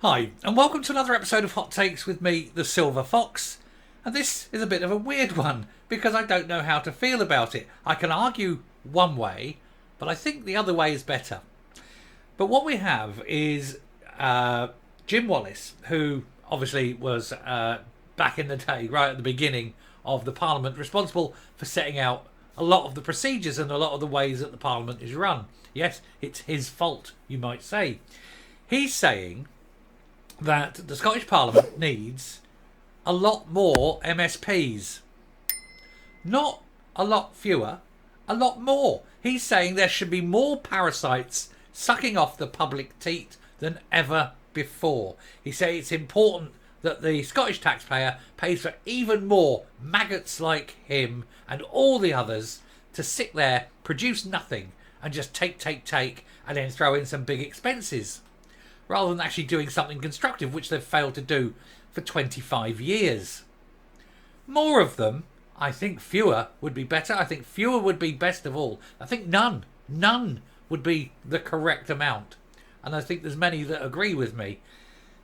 Hi, and welcome to another episode of Hot Takes with me, the Silver Fox. And this is a bit of a weird one because I don't know how to feel about it. I can argue one way, but I think the other way is better. But what we have is Jim Wallace, who obviously was back in the day, right at the beginning of the Parliament, responsible for setting out a lot of the procedures and a lot of the ways that the Parliament is run. Yes, it's his fault, you might say. He's saying that the Scottish Parliament needs a lot more MSPs. Not a lot fewer, a lot more. He's saying there should be more parasites sucking off the public teat than ever before. He says it's important that the Scottish taxpayer pays for even more maggots like him and all the others to sit there, produce nothing, and just take, and then throw in some big expenses, rather than actually doing something constructive, which they've failed to do for 25 years. More of them. I think fewer would be better. I think fewer would be best of all. I think none would be the correct amount. And I think there's many that agree with me.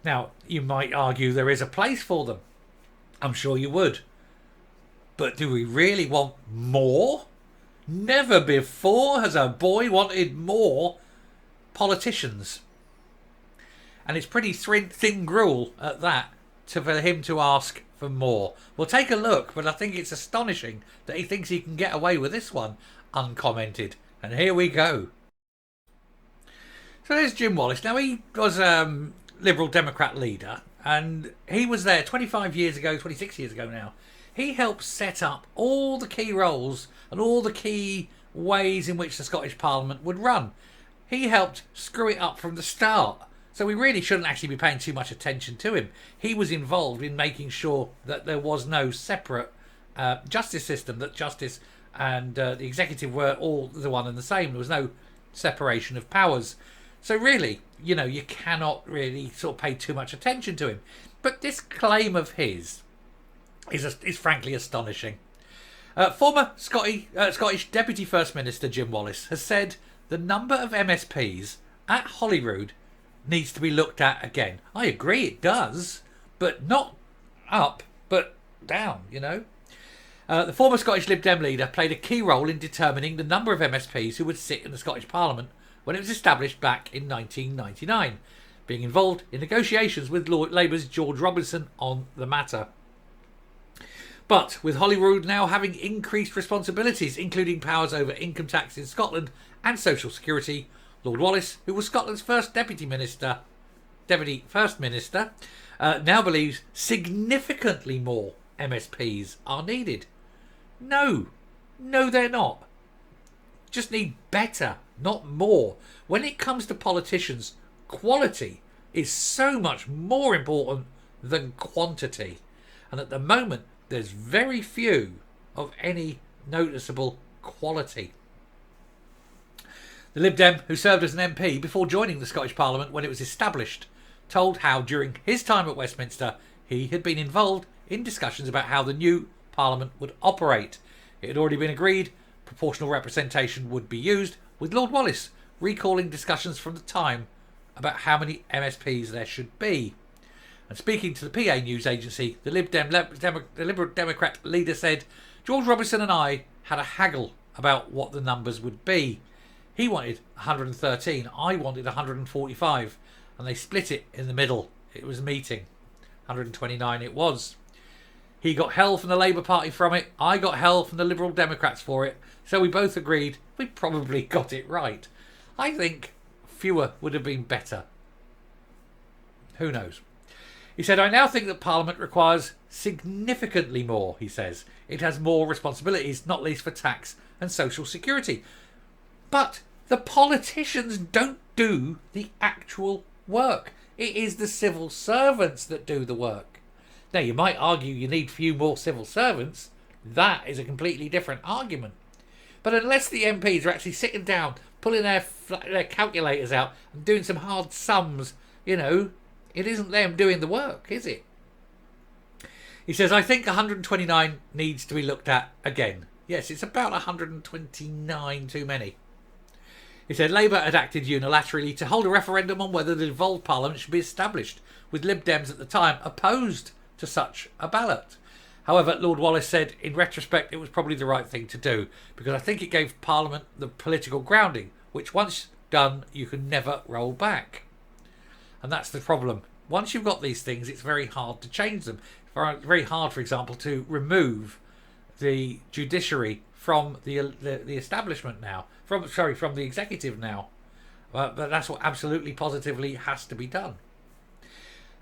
Now, you might argue there is a place for them. I'm sure you would. But do we really want more? Never before has a boy wanted more politicians. And it's pretty thin gruel at that for him to ask for more. We'll take a look, but I think it's astonishing that he thinks he can get away with this one uncommented. And here we go. So there's Jim Wallace. Now, he was Liberal Democrat leader, and he was there 26 years ago now. He helped set up all the key roles and all the key ways in which the Scottish Parliament would run. He helped screw it up from the start. So we really shouldn't actually be paying too much attention to him. He was involved in making sure that there was no separate justice system, that justice and the executive were all the one and the same. There was no separation of powers. So really, you cannot really sort of pay too much attention to him. But this claim of his is frankly astonishing. Former Scottish Deputy First Minister Jim Wallace has said the number of MSPs at Holyrood needs to be looked at again. I agree it does, but not up, but down, The former Scottish Lib Dem leader played a key role in determining the number of MSPs who would sit in the Scottish Parliament when it was established back in 1999, being involved in negotiations with Labour's George Robinson on the matter. But with Holyrood now having increased responsibilities, including powers over income tax in Scotland and social security, Lord Wallace, who was Scotland's first Deputy First Minister, now believes significantly more MSPs are needed. No, they're not. Just need better, not more. When it comes to politicians, quality is so much more important than quantity. And at the moment, there's very few of any noticeable quality. The Lib Dem, who served as an MP before joining the Scottish Parliament when it was established, told how during his time at Westminster he had been involved in discussions about how the new Parliament would operate. It had already been agreed proportional representation would be used, with Lord Wallace recalling discussions from the time about how many MSPs there should be. And speaking to the PA news agency, the Liberal Democrat leader said, George Robinson and I had a haggle about what the numbers would be. He wanted 113, I wanted 145, and they split it in the middle. It was a meeting. 129 it was. He got hell from the Labour Party from it, I got hell from the Liberal Democrats for it, so we both agreed we probably got it right. I think fewer would have been better. Who knows? He said, I now think that Parliament requires significantly more, he says. It has more responsibilities, not least for tax and social security. But the politicians don't do the actual work. It is the civil servants that do the work. Now, you might argue you need few more civil servants. That is a completely different argument. But unless the MPs are actually sitting down, pulling their calculators out and doing some hard sums, it isn't them doing the work, is it? He says, I think 129 needs to be looked at again. Yes, it's about 129 too many. He said Labour had acted unilaterally to hold a referendum on whether the devolved parliament should be established, with Lib Dems at the time opposed to such a ballot. However, Lord Wallace said in retrospect it was probably the right thing to do, because I think it gave Parliament the political grounding, which once done you can never roll back. And that's the problem. Once you've got these things, it's very hard to change them. It's very hard, for example, to remove the judiciary from the establishment now, from the executive now. But that's what absolutely positively has to be done.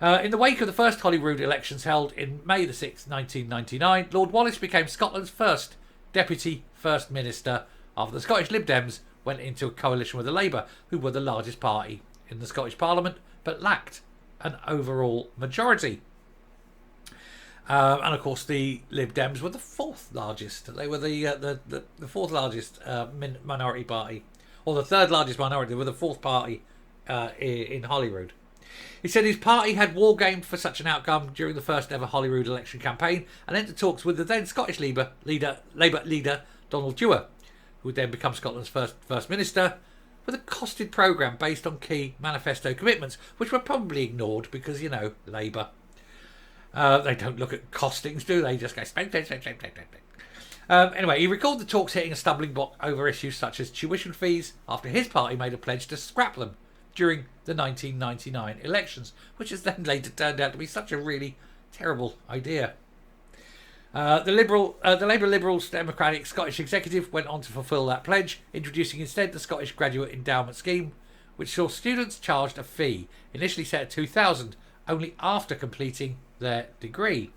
In the wake of the first Holyrood elections held in May the 6th, 1999, Lord Wallace became Scotland's first Deputy First Minister after the Scottish Lib Dems went into a coalition with the Labour, who were the largest party in the Scottish Parliament, but lacked an overall majority. And of course, the Lib Dems were the fourth largest. They were the fourth largest minority party, or the third largest minority. They were the fourth party in Holyrood. He said his party had wargamed for such an outcome during the first ever Holyrood election campaign, and entered talks with the then Scottish Labour leader Donald Dewar, who would then become Scotland's first minister, with a costed programme based on key manifesto commitments, which were probably ignored because, you know, Labour. They don't look at costings, do they? Just go spend. Anyway, he recalled the talks hitting a stumbling block over issues such as tuition fees after his party made a pledge to scrap them during the 1999 elections, which has then later turned out to be such a really terrible idea. The Labour Liberals Democratic Scottish Executive went on to fulfil that pledge, introducing instead the Scottish Graduate Endowment Scheme, which saw students charged a fee, initially set at $2,000, only after completing their degree.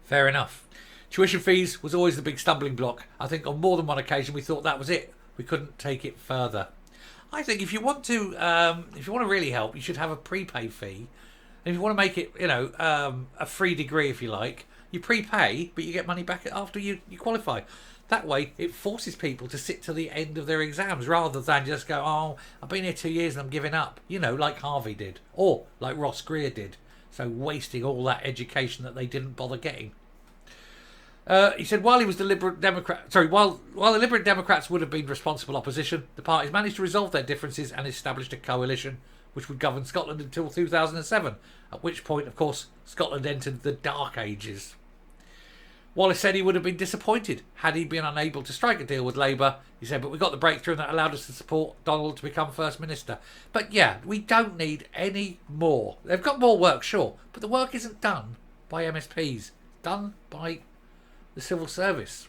Fair enough. Tuition fees was always the big stumbling block. I think on more than one occasion we thought that was it. We couldn't take it further. I think if you want to really help, you should have a prepay fee. And if you want to make it, a free degree, if you like, you prepay, but you get money back after you qualify. That way, it forces people to sit to the end of their exams rather than just go, oh, I've been here 2 years and I'm giving up. Like Harvey did, or like Ross Greer did. So wasting all that education that they didn't bother getting. He said while the Liberal Democrats would have been responsible opposition, the parties managed to resolve their differences and established a coalition which would govern Scotland until 2007, at which point, of course, Scotland entered the Dark Ages. Wallace said he would have been disappointed had he been unable to strike a deal with Labour. He said, but we got the breakthrough and that allowed us to support Donald to become First Minister. But yeah, we don't need any more. They've got more work, sure, but the work isn't done by MSPs. Done by the civil service.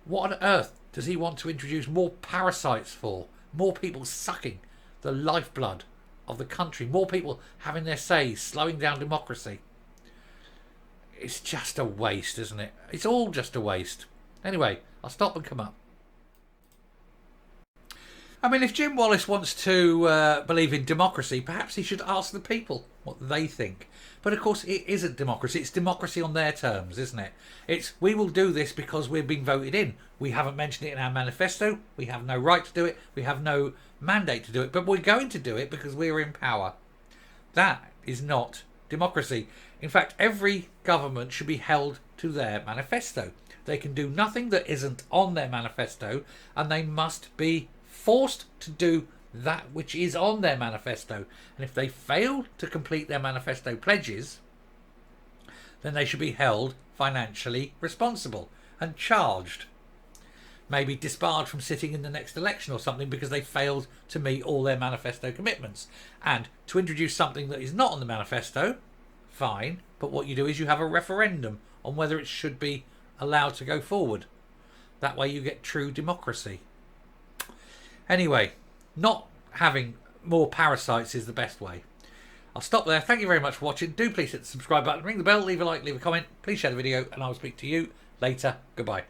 What on earth does he want to introduce more parasites for? More people sucking the lifeblood of the country. More people having their say, slowing down democracy. It's just a waste, isn't it? It's all just a waste. Anyway, I'll stop and come up. I mean, if Jim Wallace wants to believe in democracy, perhaps he should ask the people what they think. But of course, it isn't democracy. It's democracy on their terms, isn't it? It's, we will do this because we're being voted in. We haven't mentioned it in our manifesto. We have no right to do it. We have no mandate to do it. But we're going to do it because we're in power. That is not democracy. In fact, every government should be held to their manifesto. They can do nothing that isn't on their manifesto, and they must be forced to do that which is on their manifesto. And if they fail to complete their manifesto pledges, then they should be held financially responsible and charged. Maybe disbarred from sitting in the next election or something because they failed to meet all their manifesto commitments. And to introduce something that is not on the manifesto, fine, but what you do is you have a referendum on whether it should be allowed to go forward. That way you get true democracy. Anyway, not having more parasites is the best way. I'll stop there. Thank you very much for watching. Do please hit the subscribe button, ring the bell, leave a like, leave a comment. Please share the video, and I will speak to you later. Goodbye.